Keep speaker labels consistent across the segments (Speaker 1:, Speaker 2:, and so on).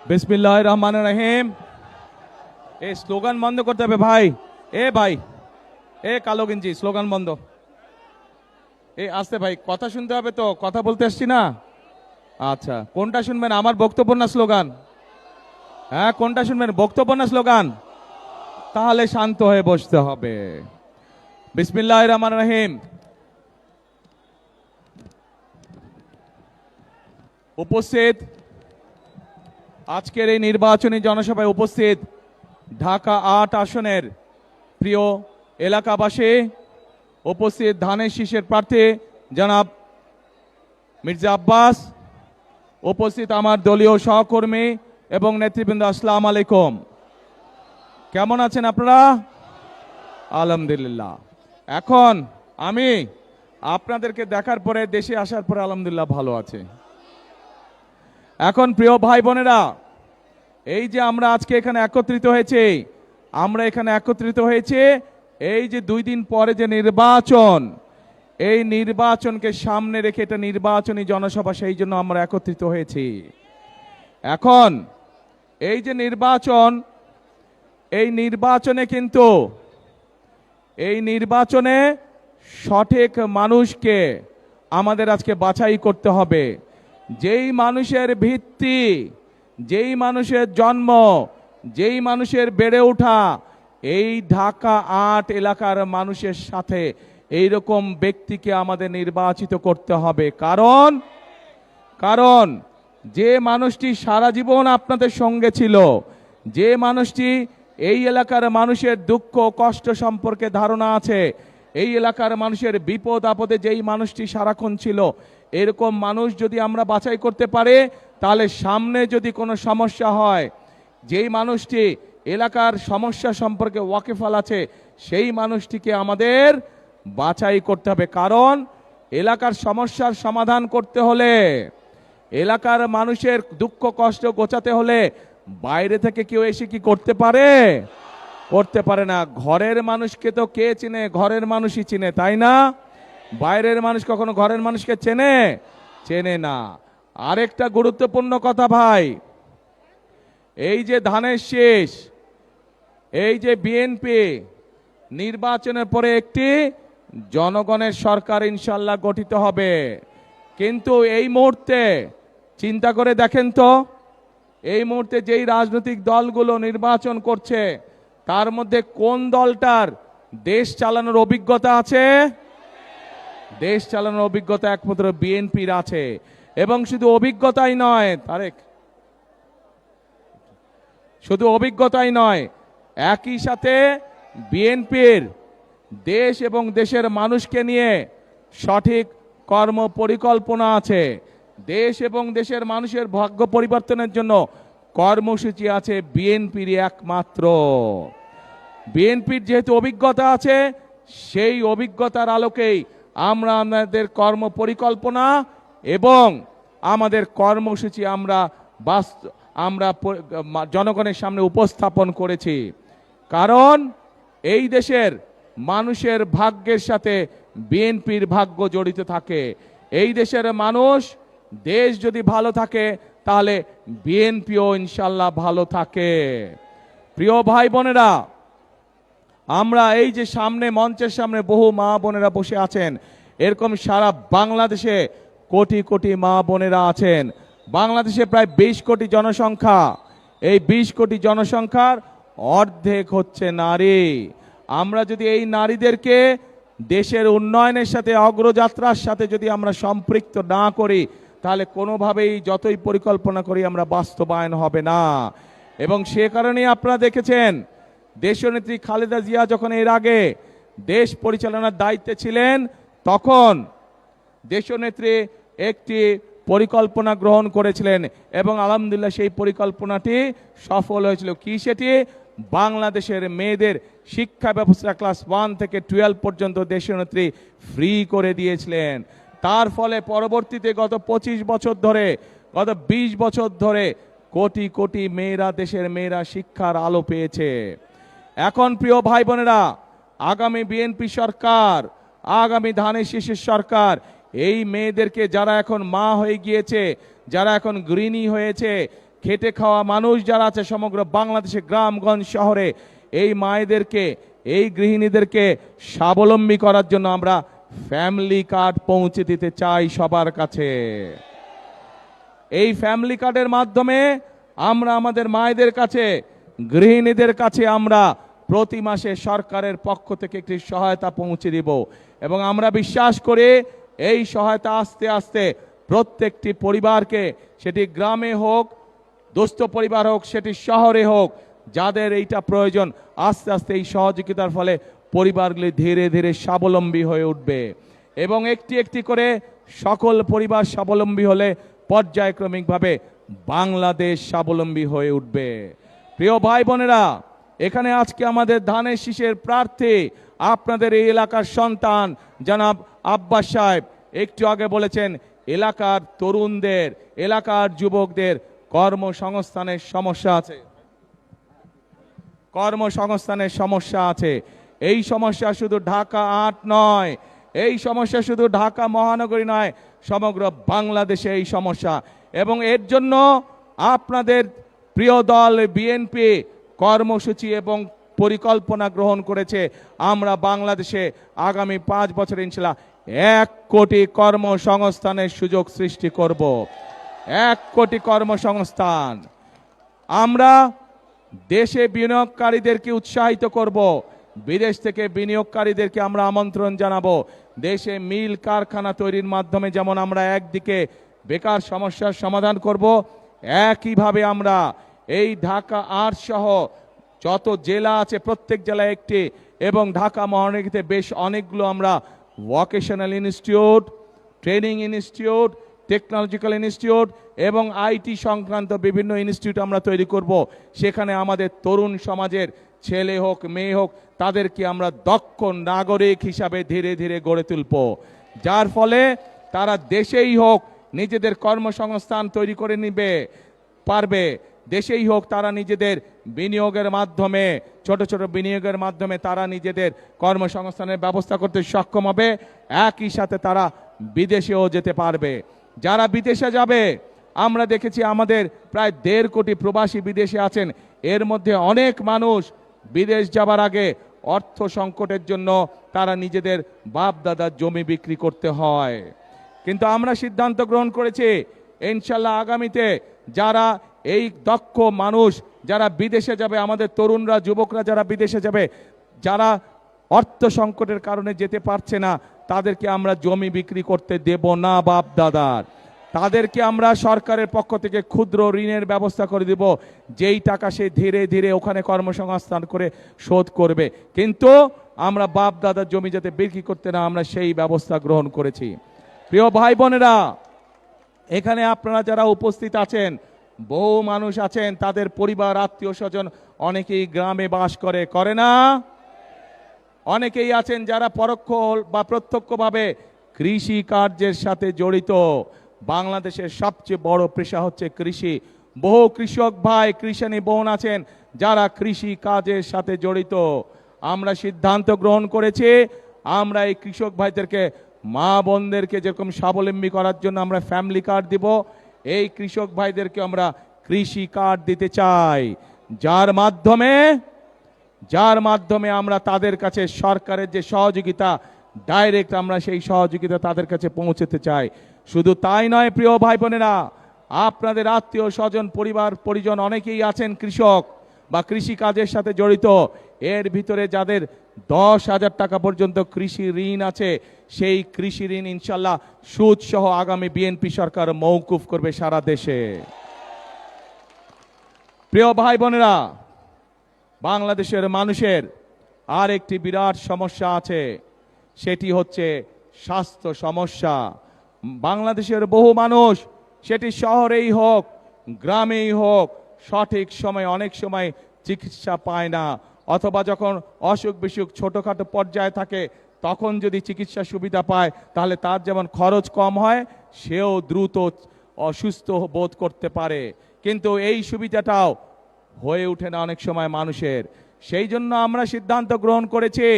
Speaker 1: বিসমিল্লাহির রহমানির রহিম। এই স্লোগান বন্ধ করতে হবে ভাই। ভাই, কালো গেঞ্জি, স্লোগান বন্ধ। আসতে ভাই, কথা শুনতে হবে তো, কথা বলতে আসছি না। আচ্ছা, কোনটা শুনবেন, আমার বক্তব্য না স্লোগান? হ্যাঁ, কোনটা শুনবেন, বক্তব্য না স্লোগান? তাহলে শান্ত হয়ে বসতে হবে। বিসমিল্লাহির রহমানির রহিম। উপস্থিত আজকের এই নির্বাচনী জনসভায় উপস্থিত ঢাকা ৮ আসনের প্রিয় এলাকাবাসী, উপস্থিত ধানের শীষের প্রার্থী জনাব মির্জা আব্বাস, উপস্থিত আমার দলীয় সহকর্মী এবং নেতৃবৃন্দ, আসসালামু আলাইকুম। কেমন আছেন আপনারা? আলহামদুলিল্লাহ। এখন আমি আপনাদেরকে দেখার পরে, দেশে আসার পরে আলহামদুলিল্লাহ ভালো আছে। এখন প্রিয় ভাই বোনেরা, এই যে আমরা আজকে এখানে একত্রিত হয়েছে, এই যে 2 দিন পরে যে নির্বাচন, এই নির্বাচনকে সামনে রেখে এটা নির্বাচনী জনসভা, সেই জন্য আমরা একত্রিত হয়েছি। এখন এই যে নির্বাচন, এই নির্বাচনে সঠিক মানুষকে আমাদের আজকে বাছাই করতে হবে। যেই মানুষের ভিত্তি, যেই মানুষের জন্ম, যেই মানুষের বেড়ে ওঠা এই ঢাকা ৮ এলাকার মানুষের সাথে, এইরকম ব্যক্তিকে আমাদের নির্বাচিত করতে হবে। কারণ যে মানুষটি সারা জীবন আপনাদের সঙ্গে ছিল, যে মানুষটি এই এলাকার মানুষের দুঃখ কষ্ট সম্পর্কে ধারণা আছে, এই এলাকার মানুষের বিপদ আপদে যেই মানুষটি সারাক্ষণ ছিল, এরকম মানুষ যদি আমরা বাছাই করতে পারি, তাহলে সামনে যদি কোনো সমস্যা হয়, যেই মানুষটি এলাকার সমস্যা সম্পর্কে ওয়াকিফাল আছে, সেই মানুষটিকে আমাদের বাছাই করতে হবে। কারণ এলাকার সমস্যার সমাধান করতে হলে, এলাকার মানুষের দুঃখ কষ্ট গোছাতে হলে বাইরে থেকে কেউ এসে কি করতে পারে? করতে পারে না। ঘরের মানুষকে তো কে চিনে? ঘরের মানুষই চিনে, তাই না? বাইরের মানুষ কখনো ঘরের মানুষকে চেনে না। আরেকটা গুরুত্বপূর্ণ কথা ভাই, এই যে ধানের শীষ, এই যে বিএনপি, নির্বাচনের পরে একটি জনগণের সরকার ইনশাল্লাহ গঠিত হবে। কিন্তু এই মুহূর্তে চিন্তা করে দেখেন তো, এই মুহূর্তে যেই রাজনৈতিক দলগুলো নির্বাচন করছে, তার মধ্যে কোন দলটার দেশ চালানোর অভিজ্ঞতা আছে? দেশ চালানোর অভিজ্ঞতা একমাত্র বিএনপির আছে। এবং শুধু অভিজ্ঞতাই নয় তারেক, শুধু অভিজ্ঞতাই নয়, একই সাথে বিএনপির দেশ এবং দেশের মানুষকে নিয়ে সঠিক কর্ম পরিকল্পনা আছে। দেশ এবং দেশের মানুষের ভাগ্য পরিবর্তনের জন্য কর্মসূচি আছে বিএনপির একমাত্র। বিএনপির যেহেতু অভিজ্ঞতা আছে, সেই অভিজ্ঞতার আলোকেই আমরা আমাদের কর্ম পরিকল্পনা এবং আমাদের কর্মসূচি আমরা জনগণের সামনে উপস্থাপন করেছি। কারণ এই দেশের মানুষের ভাগ্যের সাথে বিএনপির ভাগ্য জড়িত থাকে। এই দেশের মানুষ, দেশ যদি ভালো থাকে তাহলে বিএনপিও ইনশাল্লাহ ভালো থাকে। প্রিয় ভাই বোনেরা, আমরা এই যে সামনে মঞ্চের সামনে বহু মা বোনেরা বসে আছেন, এরকম সারা বাংলাদেশে কোটি কোটি মা বোনেরা আছেন। বাংলাদেশে প্রায় 20 কোটি জনসংখ্যা। এই 20 কোটি জনসংখ্যার অর্ধেক হচ্ছে নারী। আমরা যদি এই নারীদেরকে দেশের উন্নয়নের সাথে, অগ্রযাত্রার সাথে যদি আমরা সম্পৃক্ত না করি, তাহলে কোনোভাবেই যতই পরিকল্পনা করি আমরা বাস্তবায়ন হবে না। এবং সে কারণেই আপনারা দেখেছেন, দেশনেত্রী খালেদা জিয়া যখন এর আগে দেশ পরিচালনার দায়িত্বে ছিলেন, তখন দেশনেত্রী একটি পরিকল্পনা গ্রহণ করেছিলেন এবং আলহামদুলিল্লাহ সেই পরিকল্পনাটি সফল হয়েছিল। কি সেটি? বাংলাদেশের মেয়েদের শিক্ষা ব্যবস্থা ক্লাস 1 থেকে 12 পর্যন্ত দেশনেত্রী ফ্রি করে দিয়েছিলেন। তার ফলে পরবর্তীতে গত 25 বছর ধরে, গত 20 বছর ধরে কোটি কোটি মেয়েরা, দেশের মেয়েরা শিক্ষার আলো পেয়েছে। এখন প্রিয় ভাই বোনেরা, আগামী বিএনপি সরকার, আগামী ধানের শীষের সরকার এই মেয়েদেরকে, যারা এখন মা হয়ে গিয়েছে, যারা এখন গৃহিণী হয়েছে, খেটে খাওয়া মানুষ যারা আছে সমগ্র বাংলাদেশে গ্রামগঞ্জ শহরে, এই মায়েদেরকে, এই গৃহিণীদেরকে স্বাবলম্বী করার জন্য আমরা ফ্যামিলি কার্ড পৌঁছে দিতে চাই সবার কাছে। এই ফ্যামিলি কার্ডের মাধ্যমে আমরা আমাদের মায়েদের কাছে, গৃহিণীদের কাছে আমরা প্রতি মাসে সরকারের পক্ষ থেকে একটি সহায়তা পৌঁছে দিব এবং আমরা বিশ্বাস করি এই সহায়তা আস্তে আস্তে প্রত্যেকটি পরিবারকে, সেটি গ্রামে হোক, দুস্থ পরিবার হোক, সেটি শহরে হোক, যাদের এইটা প্রয়োজন, আস্তে আস্তে এই সহযোগিতার ফলে পরিবারগুলি ধীরে ধীরে স্বাবলম্বী হয়ে উঠবে এবং একটি একটি করে সকল পরিবার স্বাবলম্বী হলে পর্যায়ক্রমিকভাবে বাংলাদেশ স্বাবলম্বী হয়ে উঠবে। প্রিয় ভাই বোনেরা, এখানে আজকে আমাদের ধানের শীষের প্রার্থী, আপনাদের এই এলাকার সন্তান জনাব আব্বাস সাহেব একটু আগে বলেছেন এলাকার তরুণদের, এলাকার যুবকদের কর্মসংস্থানের সমস্যা আছে, কর্মসংস্থানের সমস্যা আছে। এই সমস্যা শুধু ঢাকা ৮ নয়, এই সমস্যা শুধু ঢাকা মহানগরী নয়, সমগ্র বাংলাদেশে এই সমস্যা। এবং এর জন্য আপনাদের প্রিয় দল বিএনপি কর্মসূচি এবং পরিকল্পনা গ্রহণ করেছে। আমরা বাংলাদেশে আগামী ৫ বছর ইনশাআল্লাহ ১ কোটি কর্মসংস্থানের সুযোগ সৃষ্টি করব। ১ কোটি কর্মসংস্থান। আমরা দেশে বিনিয়োগকারীদেরকে উৎসাহিত করব, বিদেশ থেকে বিনিয়োগকারীদেরকে আমরা আমন্ত্রণ জানাবো। দেশে মিল কারখানা তৈরির মাধ্যমে যেমন আমরা একদিকে বেকার সমস্যার সমাধান করব, একইভাবে আমরা এই ঢাকা ৮ সহ যত জেলা আছে প্রত্যেক জেলায় একটি এবং ঢাকা মহানগরীতে বেশ অনেকগুলো আমরা vocational institute, training institute, technological institute এবং আইটি সংক্রান্ত বিভিন্ন ইনস্টিটিউট আমরা তৈরি করব। সেখানে আমাদের তরুণ সমাজের ছেলে হোক মেয়ে হোক তাদেরকে আমরা দক্ষ নাগরিক হিসাবে ধীরে ধীরে গড়ে তুলব, যার ফলে তারা দেশেই হোক নিজেদের কর্মসংস্থান তৈরি করে নিবে পারবে, দেশেই হোক তারা নিজেদের বিনিয়োগের মাধ্যমে, ছোট ছোট বিনিয়োগের মাধ্যমে তারা নিজেদের কর্মসংস্থানের ব্যবস্থা করতে সক্ষম হবে। একই সাথে তারা বিদেশেও যেতে পারবে। যারা বিদেশে যাবে, আমরা দেখেছি আমাদের প্রায় ১.৫ কোটি প্রবাসী বিদেশে আছেন। এর মধ্যে অনেক মানুষ বিদেশ যাবার আগে অর্থ সংকটের জন্য তারা নিজেদের বাপ দাদার জমি বিক্রি করতে হয়। কিন্তু আমরা সিদ্ধান্ত গ্রহণ করেছি ইনশাল্লাহ আগামীতে যারা এই দক্ষ মানুষ যারা বিদেশে যাবে, আমাদের তরুণরা যুবকরা যারা বিদেশে যাবে, যারা অর্থ সংকটের কারণে যেতে পারছে না, তাদেরকে আমরা জমি বিক্রি করতে দেব না বাপ দাদার। তাদেরকে আমরা সরকারের পক্ষ থেকে ক্ষুদ্র ঋণের ব্যবস্থা করে দেব, যেই টাকা সে ধীরে ধীরে ওখানে কর্মসংস্থান করে শোধ করবে। কিন্তু আমরা বাপ দাদার জমি যাতে বিক্রি করতে না, আমরা সেই ব্যবস্থা গ্রহণ করেছি। প্রিয় ভাই বোনেরা, এখানে আপনারা যারা উপস্থিত আছেন, বহু মানুষ আছেন, তাদের পরিবার আত্মীয় স্বজন অনেকেই গ্রামে বাস করে না? অনেকেই আছেন যারা পরোক্ষ বা প্রত্যক্ষভাবে কৃষি কার্যের সাথে জড়িত। বাংলাদেশের সবচেয়ে বড় পেশা হচ্ছে কৃষি। বহু কৃষক ভাই, কৃষানী বোন আছেন যারা কৃষি কাজের সাথে জড়িত। আমরা সিদ্ধান্ত গ্রহণ করেছি আমরা এই কৃষক ভাইদেরকে, মা বোনদেরকে যেরকম স্বাবলম্বী করার জন্য আমরা ফ্যামিলি কার্ড দিব, এই কৃষক ভাইদেরকে আমরা কৃষি কার্ড দিতে চাই, যার মাধ্যমে আমরা তাদের কাছে সরকারের যে সহযোগিতা ডাইরেক্ট আমরা সেই সহযোগিতা তাদের কাছে পৌঁছতে চাই। শুধু তাই নয় প্রিয় ভাই বোনেরা, আপনাদের আত্মীয় স্বজন পরিবার পরিজন অনেকেই আছেন কৃষক বা কৃষি কাজের সাথে জড়িত। এর ভিতরে যাদের 10,000 টাকা পর্যন্ত কৃষি ঋণ আছে, সেই কৃষি ঋণ ইনশাল্লাহ সুদ সহ আগামী বিএনপি সরকার মওকুফ করবে সারা দেশে। প্রিয় ভাই বোনেরা, বাংলাদেশের মানুষের আর একটি বিরাট সমস্যা আছে, সেটি হচ্ছে স্বাস্থ্য সমস্যা। বাংলাদেশের বহু মানুষ, সেটি শহরেই হোক গ্রামেই হোক, সঠিক সময় অনেক সময় চিকিৎসা পায় না, অথবা যখন অসুখ বিসুখ ছোটোখাটো পর্যায়ে থাকে তখন যদি চিকিৎসা সুবিধা পায় তাহলে তার যেমন খরচ কম হয়, সেও দ্রুত অসুস্থ বোধ করতে পারে। কিন্তু এই সুবিধাটাও হয়ে ওঠে না অনেক সময় মানুষের। সেই জন্য আমরা সিদ্ধান্ত গ্রহণ করেছি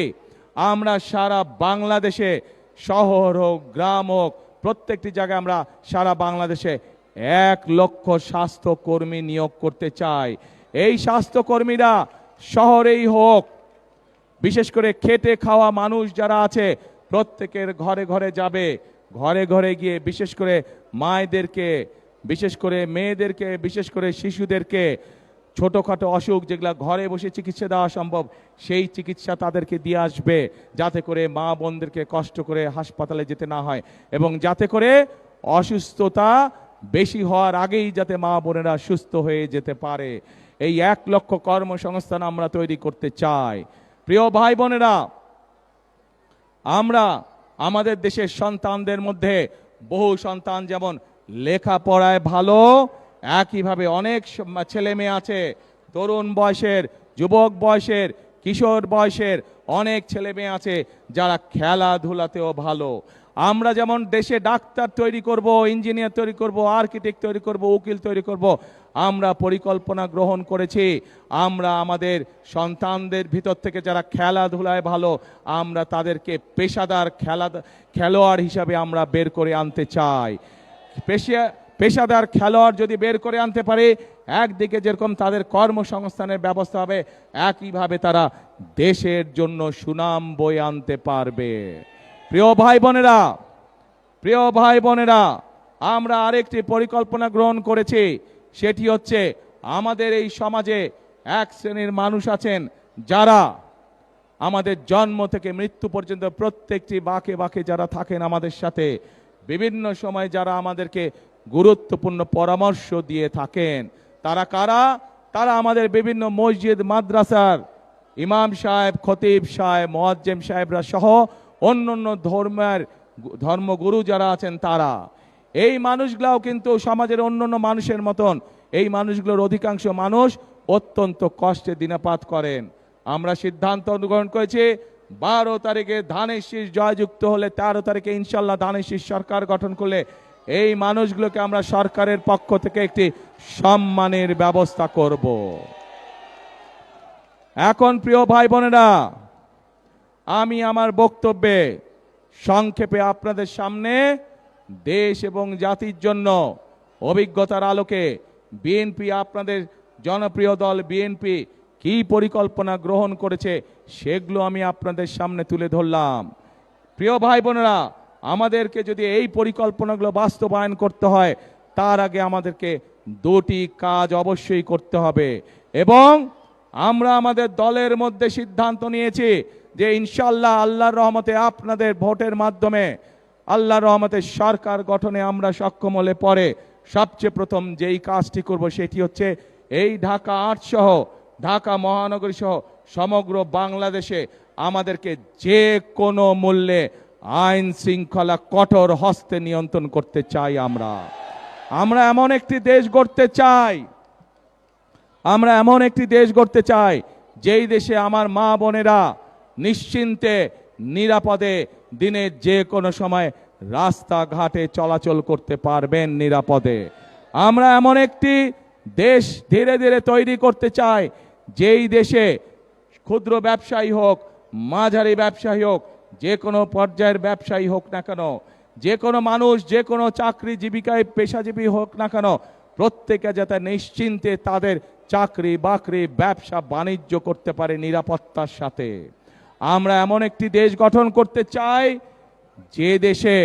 Speaker 1: আমরা সারা বাংলাদেশে, শহর হোক গ্রাম হোক, প্রত্যেকটি জায়গায় আমরা সারা বাংলাদেশে 1,00,000 স্বাস্থ্যকর্মী নিয়োগ করতে চাই। এই স্বাস্থ্যকর্মীরা শহরেই হোক, বিশেষ করে খেটে খাওয়া মানুষ যারা আছে প্রত্যেকের ঘরে ঘরে যাবে, ঘরে ঘরে গিয়ে বিশেষ করে মায়েদেরকে, বিশেষ করে মেয়েদেরকে, বিশেষ করে শিশুদেরকে ছোটোখাটো অসুখ যেগুলো ঘরে বসে চিকিৎসা দেওয়া সম্ভব সেই চিকিৎসা তাদেরকে দিয়ে আসবে, যাতে করে মা বোনদেরকে কষ্ট করে হাসপাতালে যেতে না হয় এবং যাতে করে অসুস্থতা বেশি হওয়ার আগেই যাতে মা বোনেরা সুস্থ হয়ে যেতে পারে। এই 1,00,000 কর্মসংস্থান আমরা তৈরি করতে চাই। প্রিয় ভাই বোনেরা, আমরা আমাদের দেশের সন্তানদের মধ্যে বহু সন্তান যেমন লেখাপড়ায় ভালো, একইভাবে অনেক ছেলে মেয়ে আছে তরুণ বয়সের, যুবক বয়সের, কিশোর বয়সের অনেক ছেলে মেয়ে আছে যারা খেলাধুলাতেও ভালো। আমরা যেমন দেশে ডাক্তার তৈরি করব, ইঞ্জিনিয়ার তৈরি করব, আর্কিটেক্ট তৈরি করব, উকিল তৈরি করব, আমরা পরিকল্পনা গ্রহণ করেছি আমরা আমাদের সন্তানদের ভিতর থেকে যারা খেলাধুলায় ভালো আমরা তাদেরকে পেশাদার খেলোয়াড় হিসাবে আমরা বের করে আনতে চাই। পেশাদার খেলোয়াড় যদি বের করে আনতে পারে, একদিকে যেরকম তাদের কর্মসংস্থানের ব্যবস্থা হবে, একইভাবে তারা দেশের জন্য সুনাম বয়ে আনতে পারবে। প্রিয় ভাই বোনেরা, আমরা আরেকটি পরিকল্পনা গ্রহণ করেছি, সেটি হচ্ছে আমাদের এই সমাজে এক শ্রেণীর মানুষ আছেন যারা আমাদের জন্ম থেকে মৃত্যু পর্যন্ত প্রত্যেকটি বাঁকে বাঁকে যারা থাকেন আমাদের সাথে, বিভিন্ন সময় যারা আমাদেরকে গুরুত্বপূর্ণ পরামর্শ দিয়ে থাকেন। তারা কারা? তারা আমাদের বিভিন্ন মসজিদ মাদ্রাসার ইমাম সাহেব, খতিব সাহেব, মুয়াজ্জিম সাহেবরা সহ অন্যান্য ধর্মগুরু যারা আছেন তারা। এই মানুষগুলাও কিন্তু সমাজের অন্যান্য মানুষের মতন, এই মানুষগুলোর অধিকাংশ মানুষ অত্যন্ত কষ্টে দিনাপাত করেন। আমরা সিদ্ধান্ত গ্রহণ করেছি 12 তারিখে ধানের শীষ জয়যুক্ত হলে 13 তারিখে ইনশাল্লাহ ধানের শীষ সরকার গঠন করলে এই মানুষগুলোকে আমরা সরকারের পক্ষ থেকে একটি সম্মানের ব্যবস্থা করব। এখন প্রিয় ভাই বোনেরা, আমি আমার বক্তব্যে সংক্ষেপে আপনাদের সামনে দেশ এবং জাতির জন্য অভিজ্ঞতার আলোকে বিএনপি, আপনাদের জনপ্রিয় দল বিএনপি কি পরিকল্পনা গ্রহণ করেছে সেগুলো আমি আপনাদের সামনে তুলে ধরলাম। প্রিয় ভাই বোনেরা, আমাদেরকে যদি এই পরিকল্পনাগুলো বাস্তবায়ন করতে হয় তার আগে আমাদেরকে দুটি কাজ অবশ্যই করতে হবে এবং আমরা আমাদের দলের মধ্যে সিদ্ধান্ত নিয়েছি যে ইনশাআল্লাহ আল্লাহর রহমতে আপনাদের ভোটের মাধ্যমে আল্লাহর রহমতে সরকার গঠনে আমরা সক্ষম হলে পরে সবচেয়ে প্রথম যেই কাজটি করব সেটি হচ্ছে এই ঢাকা ৮ সহ ঢাকা মহানগরী সহ সমগ্র বাংলাদেশে আমাদেরকে যে কোনো মূল্যে আইন শৃঙ্খলা কঠোর হস্তে নিয়ন্ত্রণ করতে চাই। আমরা এমন একটি দেশ গড়তে চাই, আমরা এমন একটি দেশ গড়তে চাই যেই দেশে আমার মা বোনেরা নিশ্চিন্তে নিরাপদে দিনের যে কোনো সময় রাস্তাঘাটে চলাচল করতে পারবেন নিরাপদে। আমরা এমন একটি দেশ ধীরে ধীরে তৈরি করতে চাই যেই দেশে ক্ষুদ্র ব্যবসায়ী হোক, মাঝারি ব্যবসায়ী হোক, যে কোনো পর্যায়ের ব্যবসায়ী হোক না কেন, যে কোনো মানুষ যে কোনো চাকরি জীবিকায় পেশাজীবী হোক না কেন, প্রত্যেকে যাতে নিশ্চিন্তে তাদের চাকরি বাকরি ব্যবসা বাণিজ্য করতে পারে নিরাপত্তার সাথে। আমরা এমন একটি দেশ গঠন করতে চাই যে দেশে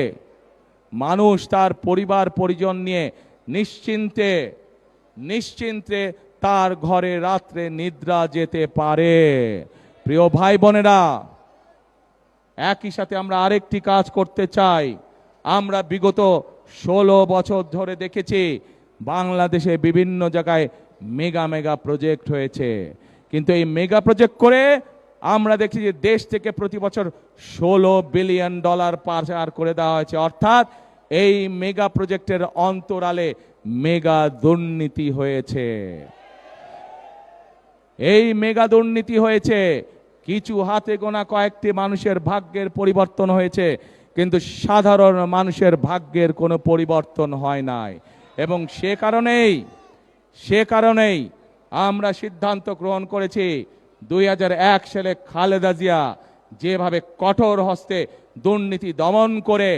Speaker 1: মানুষ তার পরিবার পরিজন নিয়ে নিশ্চিন্তে তার ঘরে রাত্রে নিদ্রা যেতে পারে। প্রিয় ভাই বোনেরা, একই সাথে আমরা আরেকটি কাজ করতে চাই। আমরা বিগত 16 বছর ধরে দেখেছি বাংলাদেশে বিভিন্ন জায়গায় মেগা প্রজেক্ট হয়েছে, কিন্তু এই মেগা প্রজেক্ট করে আমরা দেখছি যে দেশ থেকে প্রতি বছর $16 বিলিয়ন পাচার করে দেওয়া হয়েছে। অর্থাৎ এই মেগা প্রজেক্টের অন্তরালে মেগা দুর্নীতি হয়েছে। এই মেগা দুর্নীতি হয়েছে, কিছু হাতে গোনা কয়েকটি মানুষের ভাগ্যের পরিবর্তন হয়েছে, কিন্তু সাধারণ মানুষের ভাগ্যের কোনো পরিবর্তন হয় নাই। এবং সে কারণেই আমরা সিদ্ধান্ত গ্রহণ করেছি 2001 সালে খালেদা জিয়া যেভাবে কঠোর হস্তে দুর্নীতি দমন করে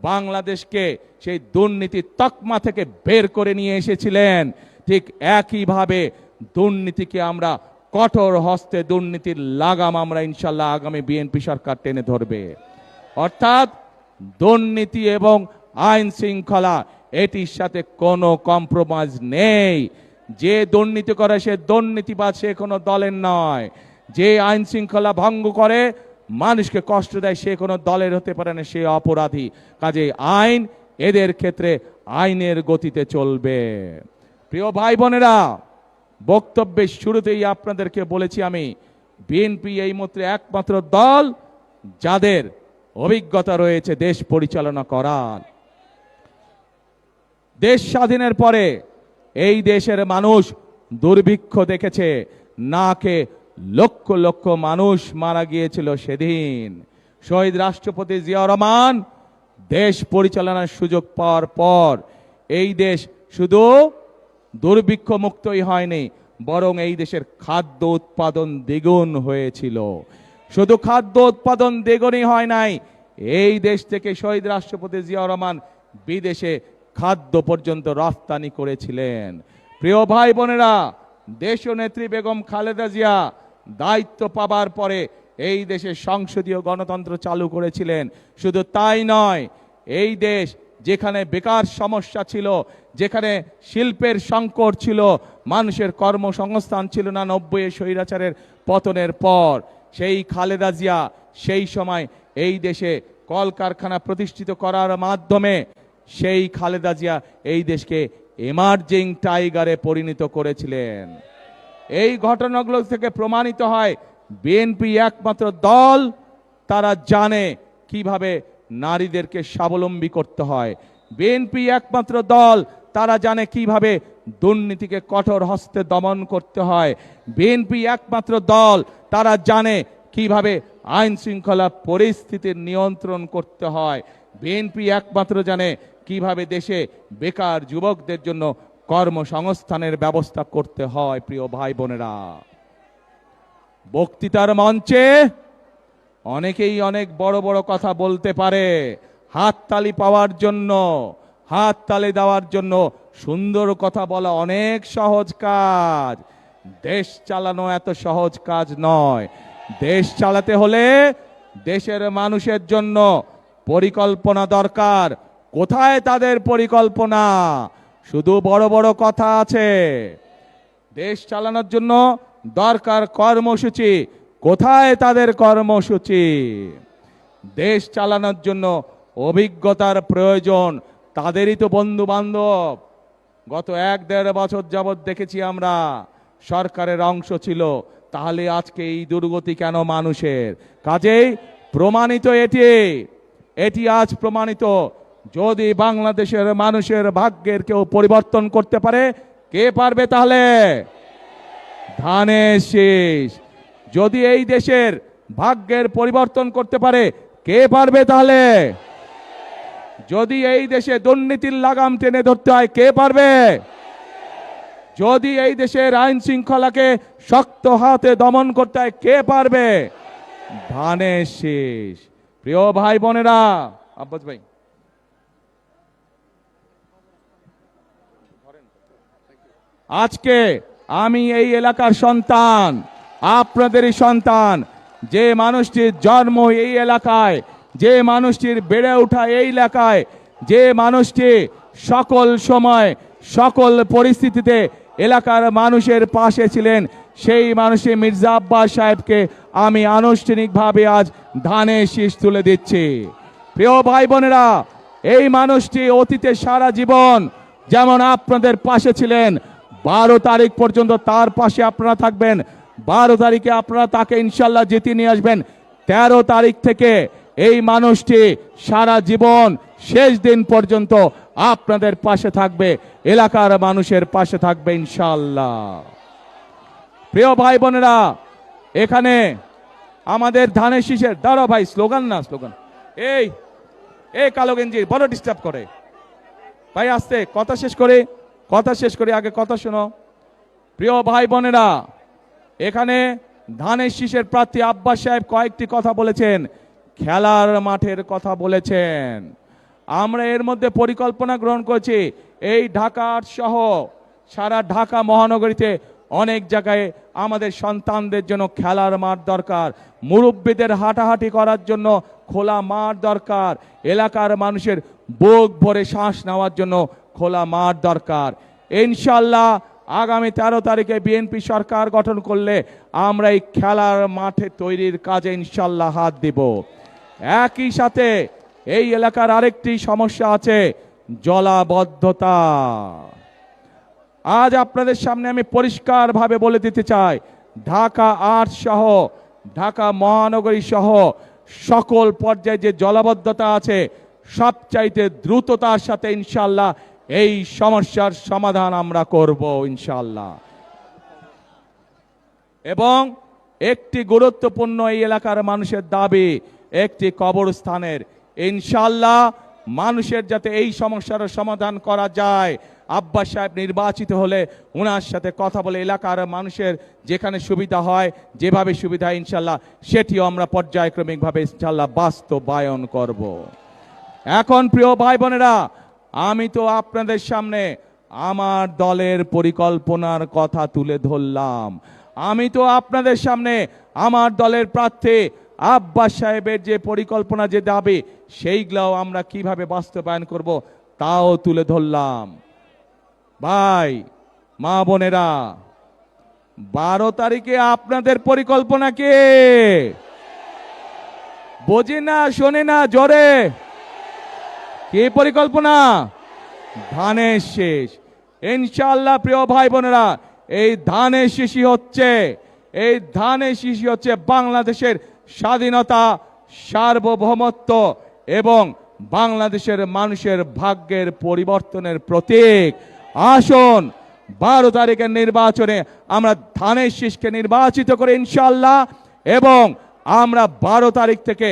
Speaker 1: বাংলাদেশকে সেই দুর্নীতির তকমা থেকে বের করে নিয়ে এসেছিলেন, ঠিক একইভাবে দুর্নীতিকে আমরা কঠোর হস্তে, দুর্নীতির লাগাম আমরা ইনশাল্লাহ আগামী বিএনপি সরকার টেনে ধরবে। অর্থাৎ দুর্নীতি এবং আইন শৃঙ্খলা এটির সাথে কোনো কম্প্রোমাইজ নেই। যে দুর্নীতি করে সে দুর্নীতিবাজ, সে কোনো দলের নয়। যে আইন শৃঙ্খলা ভঙ্গ করে, মানুষকে কষ্ট দেয়, সে কোনো দলের হতে পারে না, সে অপরাধী। কাজে আইন এদের ক্ষেত্রে আইনের গতিতে চলবে। প্রিয় ভাই বোনেরা, বক্তব্যের শুরুতেই আপনাদেরকে বলেছি আমি, বিএনপি এই মুহূর্তে একমাত্র দল যাদের অভিজ্ঞতা রয়েছে দেশ পরিচালনা করার। দেশ স্বাধীনের পরে এই দেশের মানুষ দুর্ভিক্ষ দেখেছে, নাকে লক্ষ লক্ষ মানুষ মারা গিয়েছিল সেদিন। শহীদ রাষ্ট্রপতি জিয়া রহমান দেশ পরিচালনার সুযোগ পাওয়ার পর এই দেশ শুধু দুর্ভিক্ষ মুক্তই হয়নি, বরং এই দেশের খাদ্য উৎপাদন দ্বিগুণ হয়েছিল। শুধু খাদ্য উৎপাদন দ্বিগুণই হয় নাই, এই দেশ থেকে শহীদ রাষ্ট্রপতি জিয়া রহমান বিদেশে খাদ্য পর্যন্ত রফতানি করেছিলেন। প্রিয় ভাই বোনেরা, দেশনেত্রী বেগম খালেদা জিয়া দায়িত্ব পাবার পরে এই দেশে সংসদীয় গণতন্ত্র চালু করেছিলেন। শুধু তাই নয়, এই দেশ যেখানে বেকার সমস্যা ছিল, যেখানে শিল্পের সংকট ছিল, মানুষের কর্মসংস্থান ছিল না 90-এ স্বৈরাচারের পতনের পর, সেই খালেদা জিয়া সেই সময় এই দেশে কলকারখানা প্রতিষ্ঠিত করার মাধ্যমে সেই খালেদা জিয়া এই দেশকে এমার্জিং টাইগারে পরিণত করেছিলেন। এই ঘটনাগুলো থেকে প্রমাণিত হয় বিএনপি একমাত্র দল তারা জানে কিভাবে নারীদেরকে স্বাবলম্বী করতে হয়। বিএনপি একমাত্র দল তারা জানে কিভাবে দুর্নীতিকে কঠোর হস্তে দমন করতে হয়। বিএনপি একমাত্র দল তারা জানে কিভাবে আইন শৃঙ্খলা পরিস্থিতির নিয়ন্ত্রণ করতে হয়। বিএনপি একমাত্র জানে কিভাবে দেশে বেকার যুবকদের জন্য কর্মসংস্থানের ব্যবস্থা করতে হয়। প্রিয় ভাই বোনেরা, বক্তৃতার মঞ্চে অনেকেই অনেক বড় বড় কথা বলতে পারে, হাততালি পাওয়ার জন্য, হাততালি দেওয়ার জন্য। সুন্দর কথা বলা অনেক সহজ কাজ, দেশ চালানো এত সহজ কাজ নয়। দেশ চালাতে হলে দেশের মানুষের জন্য পরিকল্পনা দরকার। কোথায় তাদের পরিকল্পনা? শুধু বড় বড় কথা আছে। দেশ চালানোর জন্য দরকার কর্মসূচি। কোথায় তাদের কর্মসূচি? দেশ চালানোর জন্য অভিজ্ঞতার প্রয়োজন, তাদেরই তো বন্ধু বান্ধব। গত 1-1.5 বছর যাবৎ দেখেছি আমরা সরকারের অংশ ছিল, তাহলে আজকে এই দুর্গতি কেন মানুষের? কাজেই প্রমাণিত এটি আজ প্রমাণিত, যদি বাংলাদেশের মানুষের ভাগ্যের কেউ পরিবর্তন করতে পারে, কে পারবে? তাহলে ধানের শীষ। যদি এই দেশের ভাগ্যের পরিবর্তন করতে পারে, কে পারবে? তাহলে যদি এই দেশে দুর্নীতির লাগাম টেনে ধরতে হয়, কে পারবে? যদি এই দেশের আইন শৃঙ্খলাকে শক্ত হাতে দমন করতে হয়, কে পারবে? ধানের শীষ। প্রিয় ভাই বোনেরা, আব্বাস ভাই, আজকে আমি এই এলাকার সন্তান, আপনাদেরই সন্তান। যে মানুষটির জন্ম এই এলাকায়, যে মানুষটির বেড়ে ওঠা এই এলাকায়, যে মানুষটি সকল সময় সকল পরিস্থিতিতে এলাকার মানুষের পাশে ছিলেন, সেই মানুষটি মির্জা আব্বাস সাহেবকে আমি আনুষ্ঠানিকভাবে আজ ধানের শীষ তুলে দিচ্ছি। প্রিয় ভাই বোনেরা, এই মানুষটি অতীতে সারা জীবন যেমন আপনাদের পাশে ছিলেন, 12 তারিখ পর্যন্ত তার পাশে আপনারা থাকবেন। 12 তারিখে আপনারা তাকে ইনশাল্লাহ জিতিয়ে নিয়ে আসবেন। 13 তারিখ থেকে এই মানুষটি সারা জীবন শেষ দিন পর্যন্ত আপনাদের পাশে থাকবে, এলাকার মানুষের পাশে থাকবে ইনশাল্লাহ। প্রিয় ভাই বোনেরা, এখানে আমাদের ধানের শীষের দাঁড়া ভাই, স্লোগান না স্লোগান, এই কালো গেঞ্জি বড় ডিস্টার্ব করে ভাই, আস্তে কথা শেষ করে আগে কথা শোনো। প্রিয় ভাই বোনেরা, এখানে ধানের শীষের প্রার্থী আব্বাস সাহেব কয়েকটি কথা বলেছেন, খেলার মাঠের কথা বলেছেন। আমরা এর মধ্যে পরিকল্পনা গ্রহণ করেছি এই ঢাকা সহ সারা ঢাকা মহানগরীতে অনেক জায়গায় আমাদের সন্তানদের জন্য খেলার মাঠ দরকার, মুরব্বীদের হাঁটাহাঁটি করার জন্য খোলা মাঠ দরকার, এলাকার মানুষের বুক ভরে শ্বাস নেওয়ার জন্য খোলা মাঠ দরকার। ইনশাল্লাহ আগামী 13 তারিখে বিএনপি সরকার গঠন করলে আমরা এই খেলার মাঠে তৈরির কাজে ইনশাল্লাহ হাত দিব। একই সাথে এই এলাকার আরেকটি সমস্যা আছে, জলাবদ্ধতা। আজ আপনাদের সামনে আমি পরিষ্কারভাবে বলে দিতে চাই, ঢাকা ৮ সহ ঢাকা মহানগরী সহ সকল পর্যায়ে যে জলাবদ্ধতা আছে সবচাইতে দ্রুততার সাথে ইনশাল্লাহ এই সমস্যার সমাধান আমরা করব ইনশাল্লাহ। এবং একটি গুরুত্বপূর্ণ এই এলাকার মানুষের দাবি একটি কবরস্থানের, ইনশাল্লাহ মানুষের যাতে এই সমস্যার সমাধান করা যায়। আব্বাস সাহেব নির্বাচিত হলে ওনার সাথে কথা বলে এলাকার মানুষের যেখানে সুবিধা হয়, যেভাবে সুবিধা ইনশাল্লাহ সেটিও আমরা পর্যায়ক্রমিকভাবে ইনশাল্লাহ বাস্তবায়ন করব। এখন প্রিয় ভাই বোনেরা, আমি তো আপনাদের সামনে আমার দলের পরিকল্পনার কথা তুলে ধরলাম। আমি তো আপনাদের সামনে আমার দলের প্রার্থী আব্বাস সাহেবের যে পরিকল্পনা, যে দাবি, সেইগুলাও আমরা কিভাবে বাস্তবায়ন করব তাও তুলে ধরলাম। ভাই মা বোনেরা, 12 তারিখে আপনাদের পরিকল্পনা কি? বোঝে না, শোনে না, জোরে কি পরিকল্পনা? ধানের শেষ। ইনশাআল্লাহ প্রিয় ভাই বোনেরা, এই ধানের শীষই হচ্ছে বাংলাদেশের স্বাধীনতা, সার্বভৌমত্ব এবং বাংলাদেশের মানুষের ভাগ্যের পরিবর্তনের প্রতীক। আসুন 12 তারিখের নির্বাচনে আমরা ধানের শীষকে নির্বাচিত করে ইনশাআল্লাহ, এবং আমরা 12 তারিখ থেকে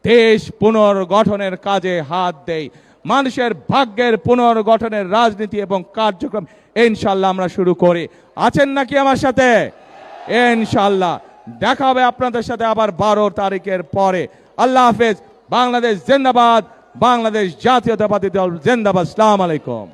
Speaker 1: দেশ পুনর্গঠনের কাজে হাত দেই। মানুষের ভাগ্যের পুনর্গঠনের রাজনীতি এবং কার্যক্রম ইনশাআল্লাহ আমরা শুরু করি। আছেন নাকি আমার সাথে? ইনশাআল্লাহ দেখা হবে আপনাদের সাথে আবার 12 তারিখের পরে। আল্লাহ হাফেজ। বাংলাদেশ জিন্দাবাদ, বাংলাদেশ জাতীয়তাবাদী দল জিন্দাবাদ। আসসালামু আলাইকুম।